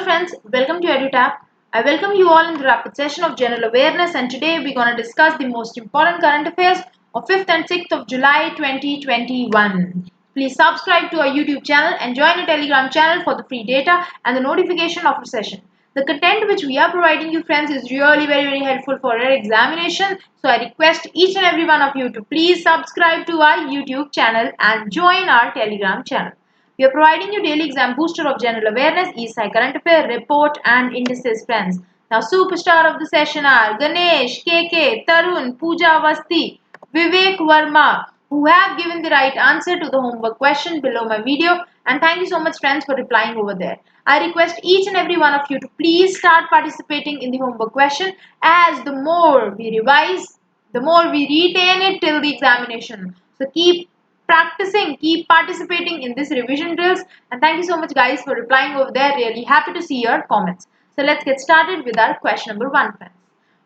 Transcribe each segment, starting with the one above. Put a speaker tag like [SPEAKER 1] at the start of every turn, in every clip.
[SPEAKER 1] friends, welcome to EduTap. I welcome you all in the rapid session of general awareness, and today we're going to discuss the most important current affairs of 5th and 6th of July 2021. Please subscribe to our YouTube channel and join our Telegram channel for the free data and the notification of our session. The content which we are providing you friends is really very helpful for your examination. So I request each and every one of you to please subscribe to our YouTube channel and join our Telegram channel. We are providing you daily exam booster of general awareness, ESI current affair, report and indices friends. Now superstar of the session are Ganesh, KK, Tarun, Pooja Vasti, Vivek Verma, who have given the right answer to the homework question below my video, and thank you so much friends for replying over there. I request each and every one of you to please start participating in the homework question, as the more we revise, the more we retain it till the examination. So keep practicing, keep participating in this revision drills, and thank you so much guys for replying over there. Really happy to see your comments. So let's get started with our question number 1 friends.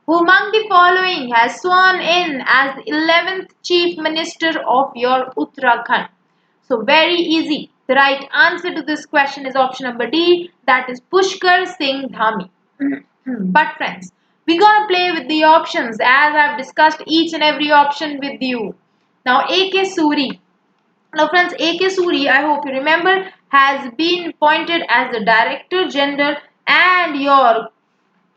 [SPEAKER 1] Who among the following has sworn in as the 11th chief minister of your Uttarakhand? So very easy. The right answer to this question is option number D, that is Pushkar Singh Dhami. But friends, we're gonna play with the options as I've discussed each and every option with you. Now AK Suri. Now friends, AK Suri, I hope you remember, has been appointed as the Director General and your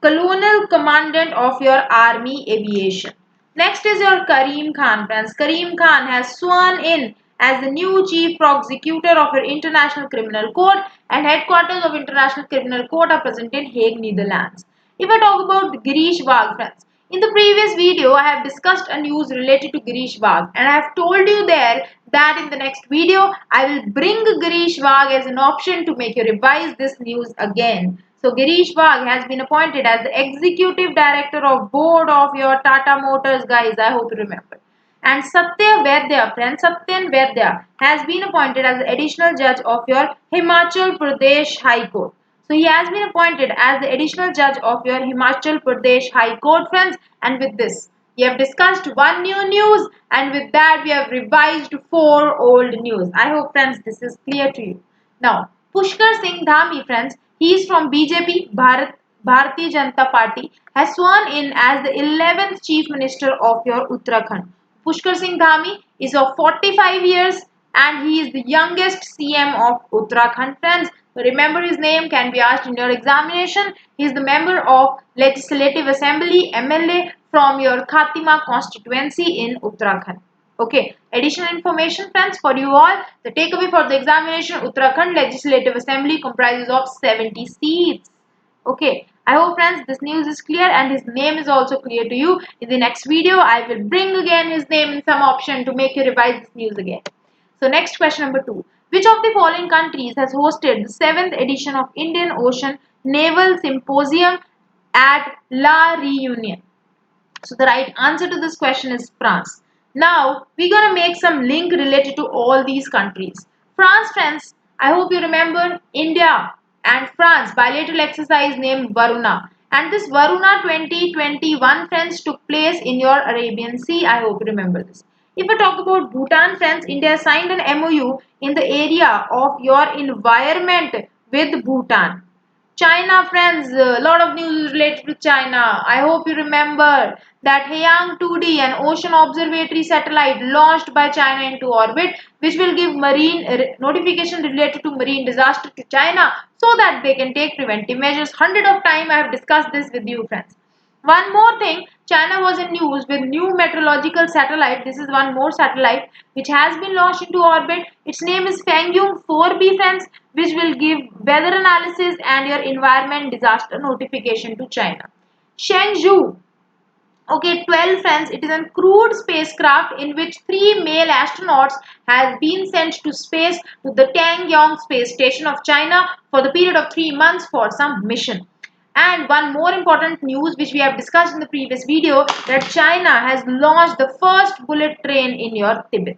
[SPEAKER 1] Colonel Commandant of your Army Aviation. Next is your Karim Khan friends. Karim Khan has sworn in as the new Chief Prosecutor of your International Criminal Court, and headquarters of International Criminal Court are present in Hague, Netherlands. If I talk about Girish Wagh friends, in the previous video, I have discussed a news related to Girish Wagh, and I have told you there that in the next video, I will bring Girish Wagh as an option to make you revise this news again. So Girish Wagh has been appointed as the Executive Director of Board of your Tata Motors, guys. I hope you remember. And Satya Vaidya, friends, Satyan Vaidya has been appointed as the Additional Judge of your Himachal Pradesh High Court. So he has been appointed as the additional judge of your Himachal Pradesh High Court friends, and with this we have discussed one new news, and with that we have revised 4 old news. I hope friends this is clear to you. Now Pushkar Singh Dhami friends, he is from BJP Bharatiya Janata Party, has sworn in as the 11th Chief Minister of your Uttarakhand. Pushkar Singh Dhami is of 45 years and he is the youngest CM of Uttarakhand friends. Remember his name, can be asked in your examination. He is the member of Legislative Assembly MLA from your Khatima constituency in Uttarakhand. Okay, additional information friends for you all. The takeaway for the examination, Uttarakhand Legislative Assembly comprises of 70 seats. Okay, I hope friends this news is clear and his name is also clear to you. In the next video, I will bring again his name in some option to make you revise this news again. So next question number 2. Which of the following countries has hosted the 7th edition of Indian Ocean Naval Symposium at La Réunion? So the right answer to this question is France. Now we're gonna make some link related to all these countries. France friends, I hope you remember India and France bilateral exercise named Varuna. And this Varuna 2021 friends took place in your Arabian Sea. I hope you remember this. If I talk about Bhutan friends, India signed an MOU in the area of your environment with Bhutan. China friends, a lot of news related to China. I hope you remember that Haiyang 2D, an ocean observatory satellite launched by China into orbit, which will give marine notification related to marine disaster to China so that they can take preventive measures. Hundred of times I have discussed this with you friends. One more thing, China was in news with new meteorological satellite. This is one more satellite which has been launched into orbit. Its name is Fangyong 4B friends, which will give weather analysis and your environment disaster notification to China. Shenzhou, okay, 12 friends, it is a crewed spacecraft in which 3 male astronauts has been sent to space to the Tiangong space station of China for the period of 3 months for some mission. And one more important news which we have discussed in the previous video, that China has launched the first bullet train in your Tibet.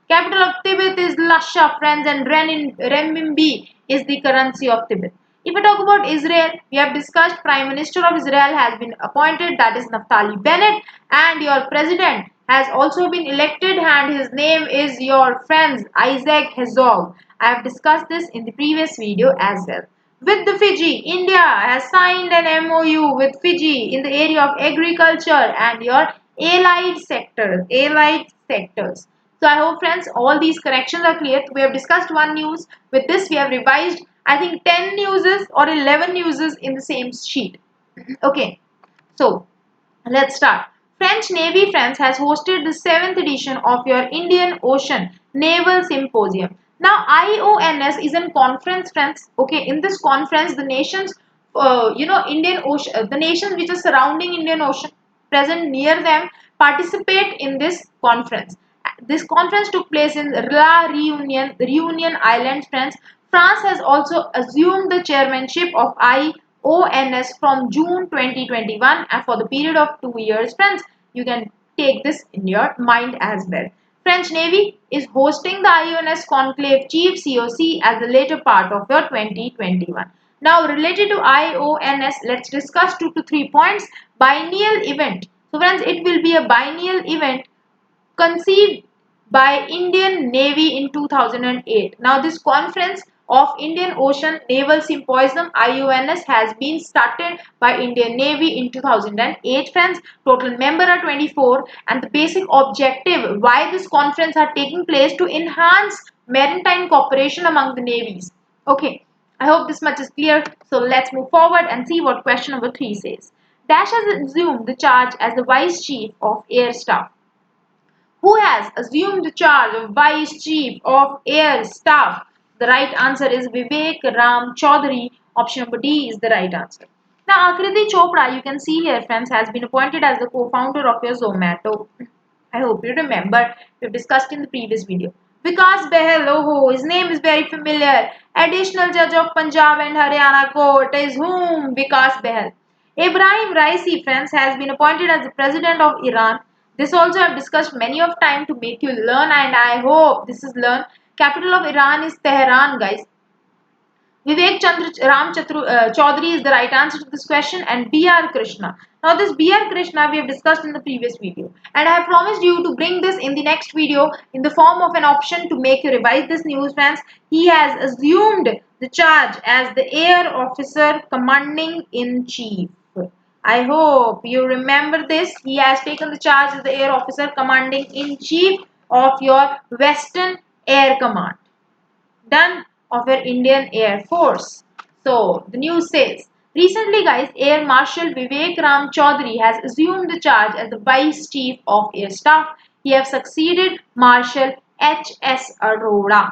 [SPEAKER 1] Capital of Tibet is Lhasa friends, and renminbi is the currency of Tibet. If we talk about Israel, we have discussed Prime Minister of Israel has been appointed, that is Naftali Bennett, and your President has also been elected and his name is your friends Isaac Herzog. I have discussed this in the previous video as well. With the Fiji, India has signed an MOU with Fiji in the area of agriculture and your allied sectors. Allied sectors. So I hope friends all these corrections are clear. We have discussed one news. With this we have revised I think 10 newses or 11 newses in the same sheet. Okay. So let's start. French Navy friends has hosted the 7th edition of your Indian Ocean Naval Symposium. Now IONS is a conference friends. Okay, in this conference the nations Indian Ocean the nations which are surrounding Indian Ocean present near them participate in this conference. This conference took place in La Reunion Islands friends. France has also assumed the chairmanship of IONS from June 2021 and for the period of 2 years friends. You can take this in your mind as well. French Navy is hosting the IONS Conclave Chief COC as the later part of your 2021. Now related to IONS, let's discuss 2 to 3 points. Biennial event. So friends, it will be a biennial event conceived by Indian Navy in 2008. Now this conference of Indian Ocean Naval Symposium IONS has been started by Indian Navy in 2008 friends. Total member are 24 and the basic objective why this conference are taking place to enhance maritime cooperation among the navies. Okay, I hope this much is clear. So let's move forward and see what question number 3 says. Dash has assumed the charge as the Vice Chief of Air Staff. Who has assumed the charge of Vice Chief of Air Staff? The right answer is Vivek Ram Chaudhary. Option number D is the right answer. Now, Akriti Chopra, you can see here, friends, has been appointed as the co-founder of your Zomato. I hope you remember. We've discussed in the previous video. Vikas Behel, oh, his name is very familiar. Additional Judge of Punjab and Haryana Court is whom? Vikas Behel. Ibrahim Raisi, friends, has been appointed as the President of Iran. This also I've discussed many of time to make you learn and I hope this is learn. Capital of Iran is Tehran, guys. Vivek Chandra Ram Chaudhary is the right answer to this question and B.R. Krishna. Now this B.R. Krishna we have discussed in the previous video and I have promised you to bring this in the next video in the form of an option to make you revise this news friends. He has assumed the charge as the Air Officer Commanding in Chief. I hope you remember this. He has taken the charge as the Air Officer Commanding in Chief of your Western Air Command. Done of your Indian Air Force. So the news says, recently guys, Air Marshal Vivek Ram Chaudhary has assumed the charge as the Vice Chief of Air Staff. He has succeeded Marshal H.S. Arora.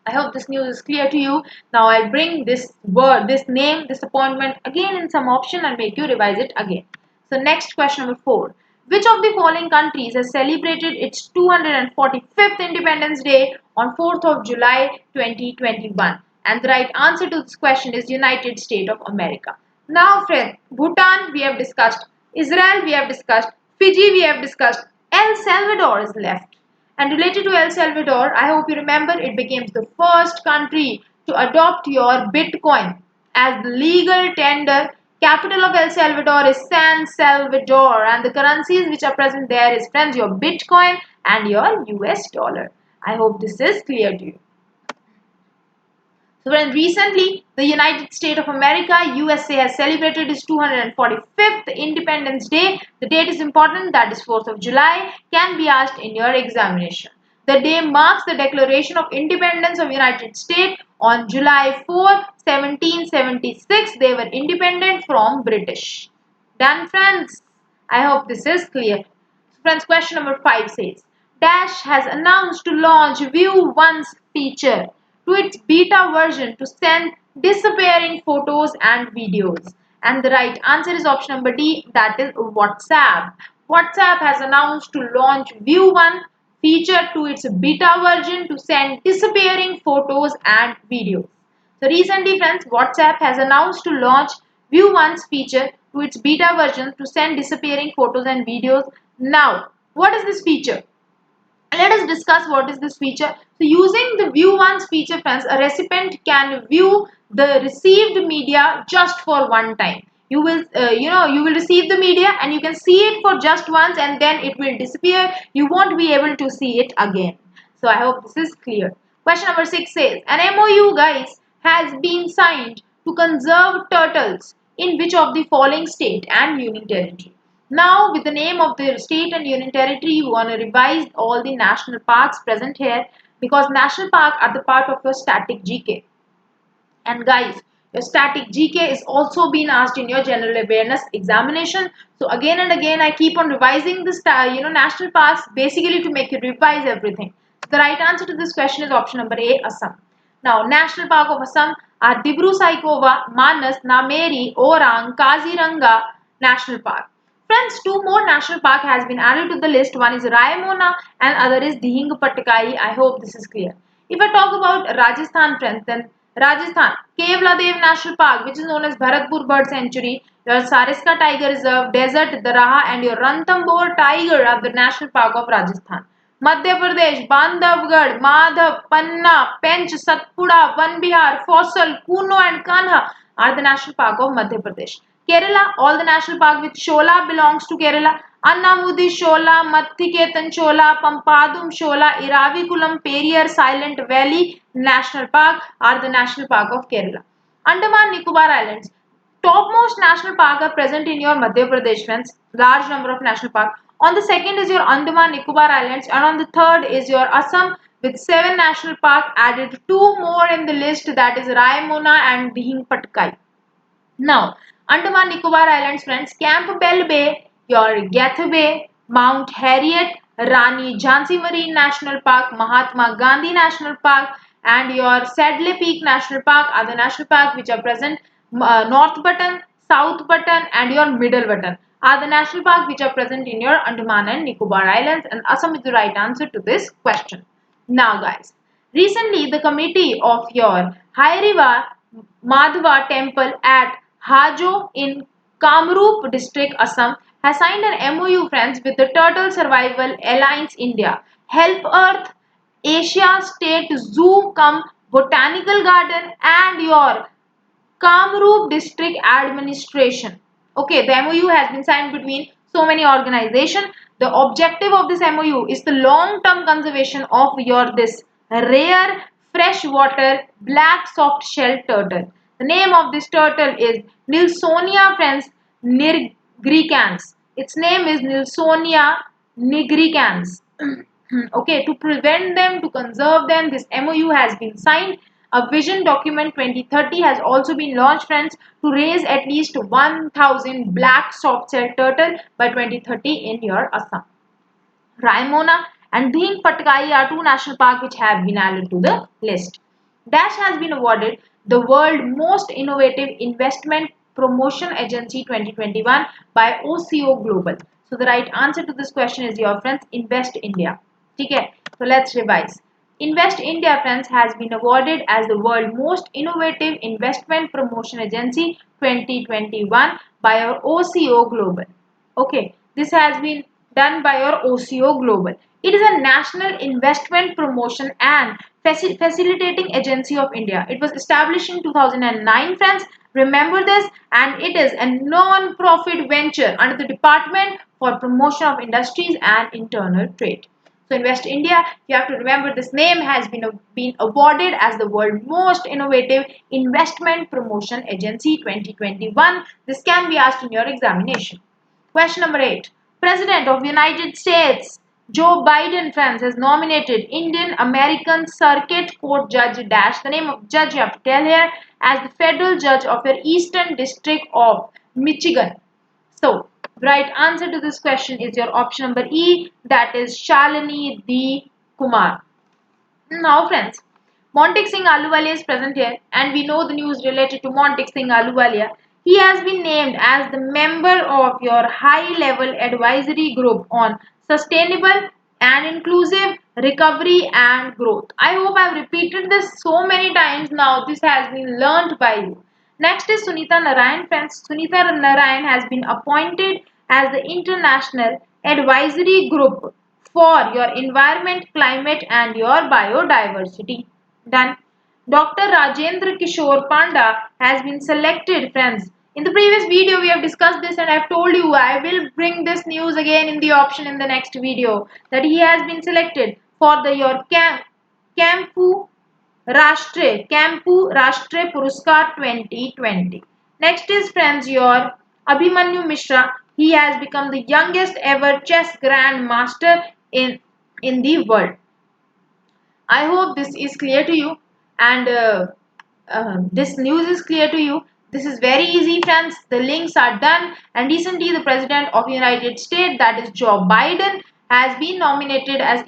[SPEAKER 1] I hope this news is clear to you. Now I'll bring this word, this name, this appointment again in some option and make you revise it again. So next question number 4. Which of the following countries has celebrated its 245th Independence Day on 4th of July 2021? And the right answer to this question is United States of America. Now friends, Bhutan we have discussed, Israel we have discussed, Fiji we have discussed, El Salvador is left. And related to El Salvador, I hope you remember it became the first country to adopt your Bitcoin as the legal tender. Capital of El Salvador is San Salvador and the currencies which are present there is friends your Bitcoin and your US dollar. I hope this is clear to you. So when recently the United States of America, USA has celebrated its 245th Independence Day. The date is important, that is 4th of July, can be asked in your examination. The day marks the declaration of independence of United States on July 4, 1776. They were independent from British. Done friends? I hope this is clear. Friends, question number 5 says, Dash has announced to launch View Once feature to its beta version to send disappearing photos and videos. And the right answer is option number D, that is WhatsApp. WhatsApp has announced to launch View One feature to its beta version to send disappearing photos and videos. So recently friends, WhatsApp has announced to launch View Once feature to its beta version to send disappearing photos and videos. Now, what is this feature? Let us discuss what is this feature. So using the View Once feature friends, a recipient can view the received media just for one time. You will receive the media and you can see it for just once and then it will disappear. You won't be able to see it again. So I hope this is clear. Question number 6 says, an MOU guys has been signed to conserve turtles in which of the following state and union territory? Now, with the name of the state and union territory, you want to revise all the national parks present here because national park are the part of your static GK. And guys, your static GK is also being asked in your general awareness examination. So again and again, I keep on revising this, national parks basically to make you revise everything. So the right answer to this question is option number A, Assam. Now, National Park of Assam are Dibru Saikova, Manas, Nameri, Orang, Kaziranga National Park. Friends, two more national park has been added to the list. One is Raimona and other is Dihing Patkai. I hope this is clear. If I talk about Rajasthan, friends, then Rajasthan, Kevladev National Park, which is known as Bharatpur Bird Sanctuary, your Sariska Tiger Reserve, Desert, Daraha, and your Ranthambore Tiger are the National Park of Rajasthan. Madhya Pradesh, Bandhavgarh, Madhav, Panna, Pench, Satpura, Vanbihar, Fossil, Kuno, and Kanha are the National Park of Madhya Pradesh. Kerala, all the national park with Shola belongs to Kerala. Annamudi Shola, Mathiketan Shola, Pampadum Shola, Iravikulam, Periyar, Silent Valley National Park are the national park of Kerala. Andaman Nicobar Islands. Topmost national park are present in your Madhya Pradesh, friends. Large number of national park. On the second is your Andaman Nicobar Islands, and on the third is your Assam with 7 national park added. 2 more in the list, that is Raimona and Dihing Patkai. Now, Andaman Nicobar Islands, friends, Campbell Bay, your Gath Bay, Mount Harriet, Rani Jhansi Marine National Park, Mahatma Gandhi National Park, and your Sedley Peak National Park are the national parks which are present. North Button, South Button, and your Middle Button are the national parks which are present in your Andaman and Nicobar Islands, and Assam is the right answer to this question. Now, guys, recently the committee of your Hairiva Madhva temple at Hajo in Kamrup district, Assam has signed an MOU, friends, with the Turtle Survival Alliance India, Help Earth, Asia State Zoo cum Botanical Garden, and your Kamrup District Administration. Okay, the MOU has been signed between so many organizations. The objective of this MOU is the long-term conservation of your this rare freshwater black soft shell turtle. The name of this turtle is Nilsonia, friends, nigricans. Its name is Nilsonia nigricans. Okay, to prevent them, to conserve them, this MOU has been signed. A vision document 2030 has also been launched, friends, to raise at least 1000 black soft shell turtle by 2030 in your Assam. Raimona and Dihing Patkai are two national parks which have been added to the list. Dash has been awarded the World Most Innovative Investment Promotion Agency 2021 by OCO Global. So the right answer to this question is your friends Invest India. Okay, so let's revise. Invest India, friends, has been awarded as the World Most Innovative Investment Promotion Agency 2021 by our OCO Global. Okay, this has been done by your OCO Global. It is a national investment promotion and facilitating agency of India. It was established in 2009, friends. Remember this, and it is a non-profit venture under the Department for Promotion of Industries and Internal Trade. So Invest India, you have to remember this name has been awarded as the world most innovative investment promotion agency 2021. This can be asked in your examination. Question number 8. President of United States Joe Biden, friends, has nominated Indian American Circuit Court Judge Dash, the name of judge you have to tell here, as the federal judge of your Eastern District of Michigan. So, the right answer to this question is your option number E, that is Shalini D. Kumar. Now, friends, Montek Singh Ahluwalia is present here, and we know the news related to Montek Singh Ahluwalia. He has been named as the member of your high-level advisory group on sustainable and inclusive recovery and growth. I hope I've repeated this so many times now. This has been learnt by you. Next is Sunita Narayan. Friends, Sunita Narayan has been appointed as the International Advisory Group for your environment, climate, and your biodiversity. Done. Dr. Rajendra Kishore Panda has been selected, friends. In the previous video, we have discussed this, and I've told you I will bring this news again in the option in the next video that he has been selected for the your Campu Rashtre Kampu Rashtre Puruskar 2020. Next is friends your Abhimanyu Mishra. He has become the youngest ever chess grandmaster in the world. I hope this is clear to you and this news is clear to you. This is very easy, friends. The links are done. And recently, the President of the United States, that is Joe Biden, has been nominated as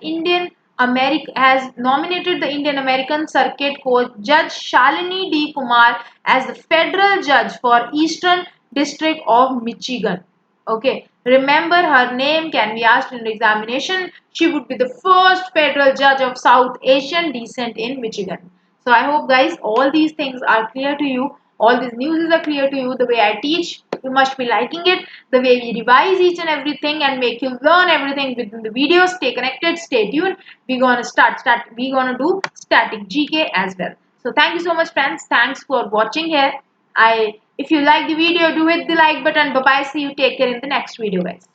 [SPEAKER 1] nominated the Indian American Circuit Court Judge Shalini D. Kumar as the federal judge for Eastern District of Michigan. Okay, remember her name can be asked in the examination. She would be the first federal judge of South Asian descent in Michigan. So I hope guys all these things are clear to you. All these news are clear to you. The way I teach, you must be liking it. The way we revise each and everything and make you learn everything within the video. Stay connected, stay tuned. We're gonna do static GK as well. So thank you so much friends. Thanks for watching here. If you like the video, do hit the like button. Bye bye. See you. Take care in the next video, guys.